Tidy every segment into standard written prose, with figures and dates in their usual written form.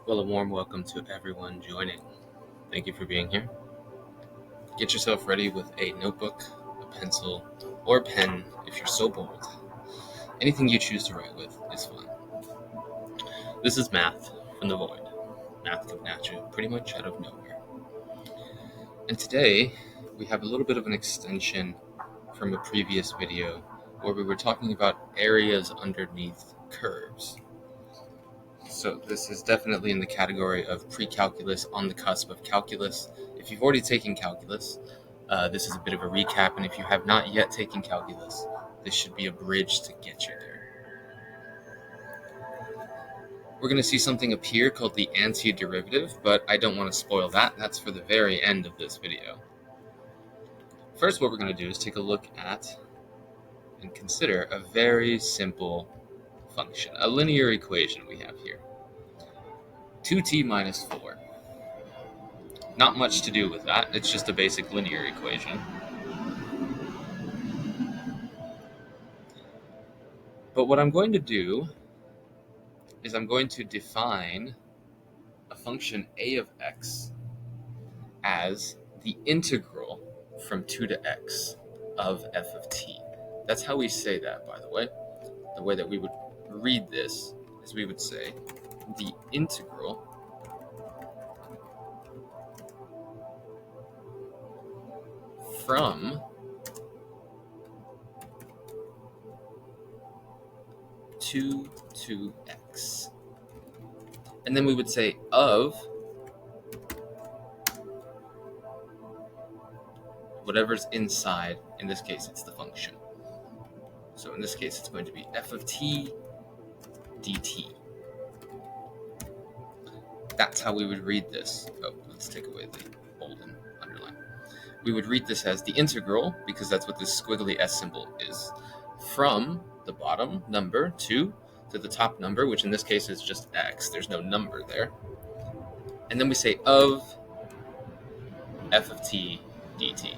Well, a warm welcome to everyone joining. Thank you for being here. Get yourself ready with a notebook, a pencil, or a pen if you're so bold. Anything you choose to write with is fine. This is math from the void. Math coming at you pretty much out of nowhere. And today, we have a little bit of an extension from a previous video where we were talking about areas underneath curves. So this is definitely in the category of pre-calculus, on the cusp of calculus. If you've already taken calculus, this is a bit of a recap, and if you have not yet taken calculus, this should be a bridge to get you there. We're going to see something appear called the antiderivative, but I don't want to spoil that. That's for the very end of this video. First, what we're going to do is take a look at and consider a very simple function, a linear equation we have here. 2t minus 4. Not much to do with that. It's just a basic linear equation. But what I'm going to do is I'm going to define a function a of x as the integral from 2 to x of f of t. That's how we say that, by the way. The way that we would read this is we would say the integral from 2 to x. And then we would say of whatever's inside. In this case, it's the function. So in this case, it's going to be f of t dt. That's how we would read this. Oh, let's take away the bold and underline. We would read this as the integral, because that's what this squiggly s symbol is, from the bottom number 2 to the top number, which in this case is just x. There's no number there. And then we say of f of t dt.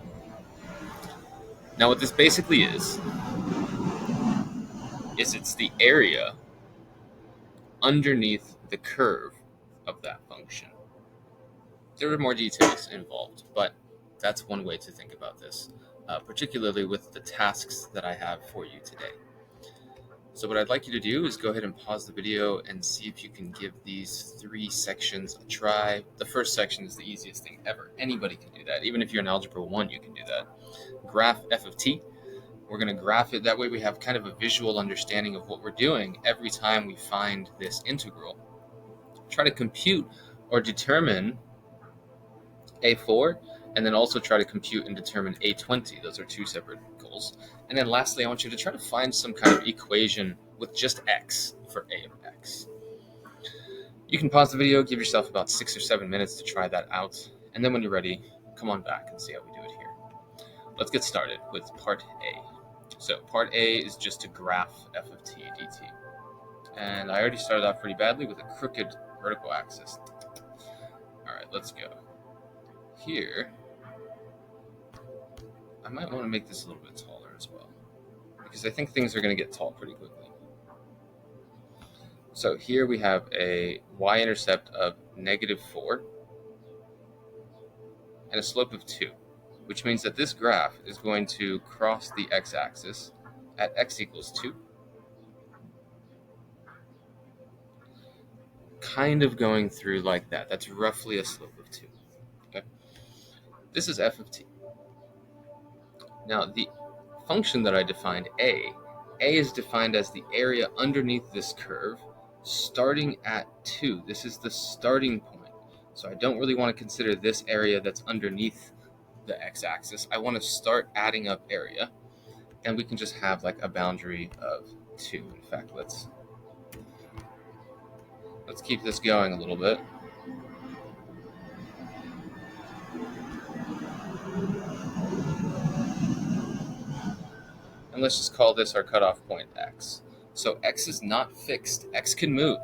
Now what this basically is it's the area underneath the curve of that function. There are more details involved, but that's one way to think about this, particularly with the tasks that I have for you today. So what I'd like you to do is go ahead and pause the video and see if you can give these 3 sections a try. The first section is the easiest thing ever. Anybody can do that. Even if you're in Algebra 1, you can do that. Graph f of t. We're going to graph it. That way we have kind of a visual understanding of what we're doing every time we find this integral. Try to compute or determine a4, and then also try to compute and determine a20. Those are 2 separate goals. And then lastly, I want you to try to find some kind of equation with just x for a of x. You can pause the video, give yourself about 6 or 7 minutes to try that out, and then when you're ready, come on back and see how we do it here. Let's get started with part A. So part A is just to graph f of t dt. And I already started off pretty badly with a crooked vertical axis. All right, let's go. Here, I might want to make this a little bit taller as well, because I think things are going to get tall pretty quickly. So here we have a y-intercept of -4 and a slope of 2, which means that this graph is going to cross the x-axis at x equals 2, kind of going through like that. That's roughly a slope of 2. Okay? This is f of t. Now, the function that I defined, a is defined as the area underneath this curve starting at 2. This is the starting point. So I don't really want to consider this area that's underneath the x-axis. I want to start adding up area, and we can just have like a boundary of 2. In fact, let's keep this going a little bit. And let's just call this our cutoff point x. So x is not fixed. X can move.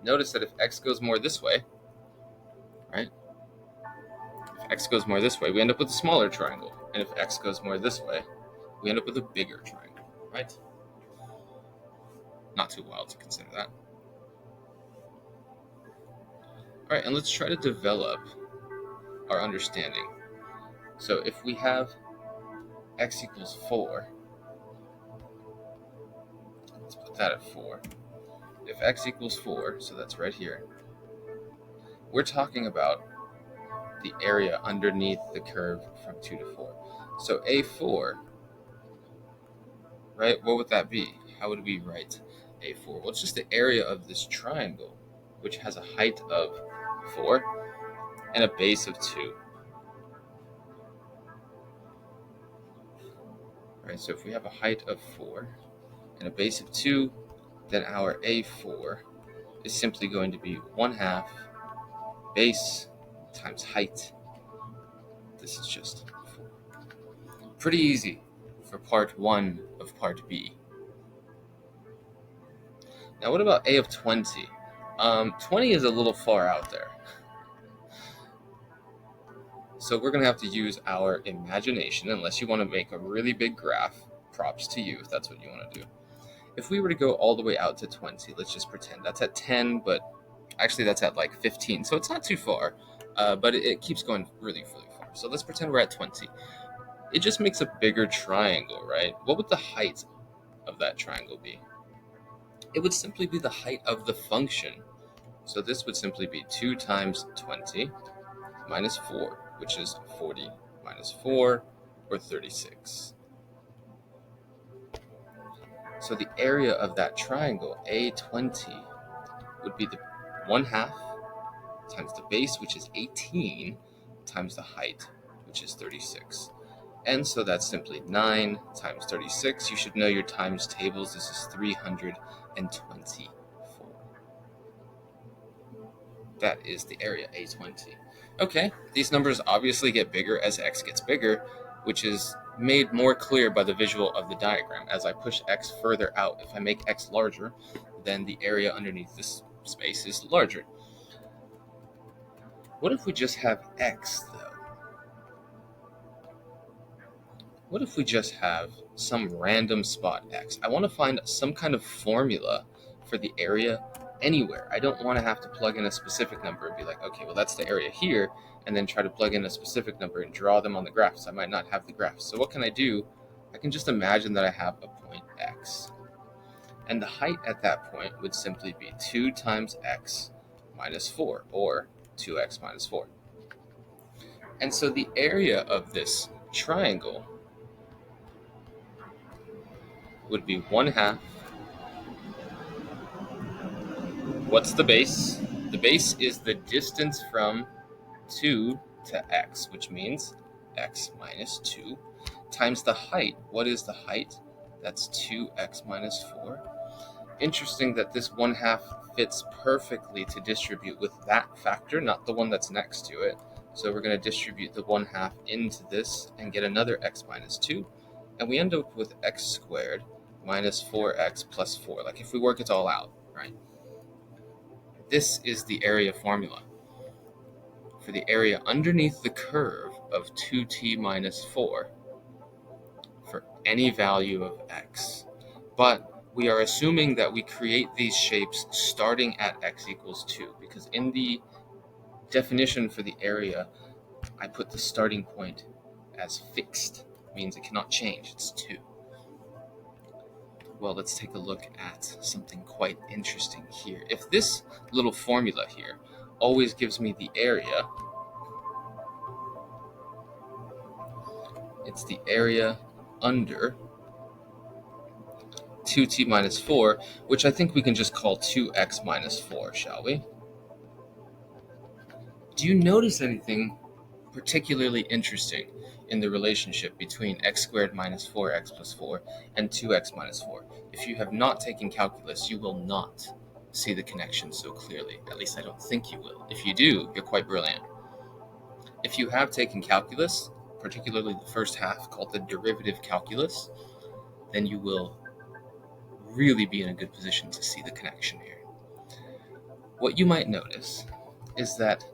Notice that if x goes more this way, right? If x goes more this way, we end up with a smaller triangle. And if x goes more this way, we end up with a bigger triangle, right? Not too wild to consider that. All right, and let's try to develop our understanding. So if we have x equals 4, let's put that at 4. If x equals 4, so that's right here, we're talking about the area underneath the curve from 2 to 4. So A4, right, what would that be? How would we write A4? Well, it's just the area of this triangle, which has a height of 4 and a base of 2. Right, so if we have a height of 4 and a base of 2, then our A4 is simply going to be 1/2 base times height. This is just 4. Pretty easy for part 1 of part B. Now what about A of 20? 20 is a little far out there. So we're going to have to use our imagination, unless you want to make a really big graph. Props to you if that's what you want to do. If we were to go all the way out to 20, let's just pretend that's at 10, but actually that's at like 15, so it's not too far, but it keeps going really, really far. So let's pretend we're at 20. It just makes a bigger triangle, right? What would the height of that triangle be? It would simply be the height of the function. So this would simply be 2 times 20 minus 4, which is 40 minus 4, or 36. So the area of that triangle, A20, would be the 1/2 times the base, which is 18, times the height, which is 36. And so that's simply 9 times 36. You should know your times tables. This is 324. That is the area, A20. Okay, these numbers obviously get bigger as x gets bigger, which is made more clear by the visual of the diagram. As I push x further out, if I make x larger, then the area underneath this space is larger. What if we just have x, though? What if we just have some random spot x? I want to find some kind of formula for the area anywhere. I don't want to have to plug in a specific number and be like, okay, well, that's the area here, and then try to plug in a specific number and draw them on the graphs. I might not have the graphs. So what can I do? I can just imagine that I have a point x. And the height at that point would simply be 2 times x minus 4, or 2x minus 4. And so the area of this triangle would be 1/2. What's the base? The base is the distance from 2 to x, which means x minus 2, times the height. What is the height? That's 2x minus 4. Interesting that this 1/2 fits perfectly to distribute with that factor, not the one that's next to it. So we're going to distribute the 1/2 into this and get another x minus 2. And we end up with x squared minus 4x plus 4. Like if we work it all out, right? This is the area formula for the area underneath the curve of 2t minus 4 for any value of x. But we are assuming that we create these shapes starting at x equals 2, because in the definition for the area, I put the starting point as fixed. It means it cannot change, it's 2. Well, let's take a look at something quite interesting here. If this little formula here always gives me the area, it's the area under 2t minus 4, which I think we can just call 2x minus 4, shall we? Do you notice anything particularly interesting in the relationship between x squared minus 4x plus 4 and 2x minus 4? If you have not taken calculus, you will not see the connection so clearly. At least I don't think you will. If you do, you're quite brilliant. If you have taken calculus, particularly the first half called the derivative calculus, then you will really be in a good position to see the connection here. What you might notice is that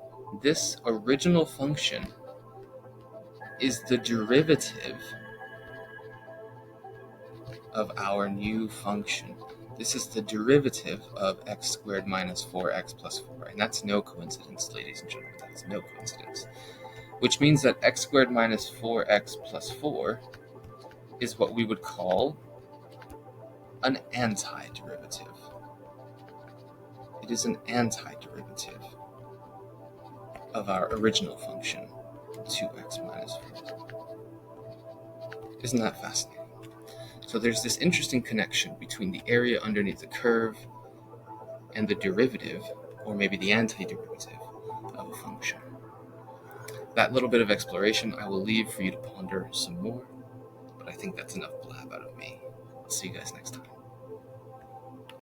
this original function is the derivative of our new function. This is the derivative of x squared minus 4x plus 4. And that's no coincidence, ladies and gentlemen. That's no coincidence. Which means that x squared minus 4x plus 4 is what we would call an antiderivative. It is an antiderivative of our original function, 2x minus 4. Isn't that fascinating? So there's this interesting connection between the area underneath the curve and the derivative, or maybe the antiderivative, of a function. That little bit of exploration I will leave for you to ponder some more, but I think that's enough blab out of me. I'll see you guys next time.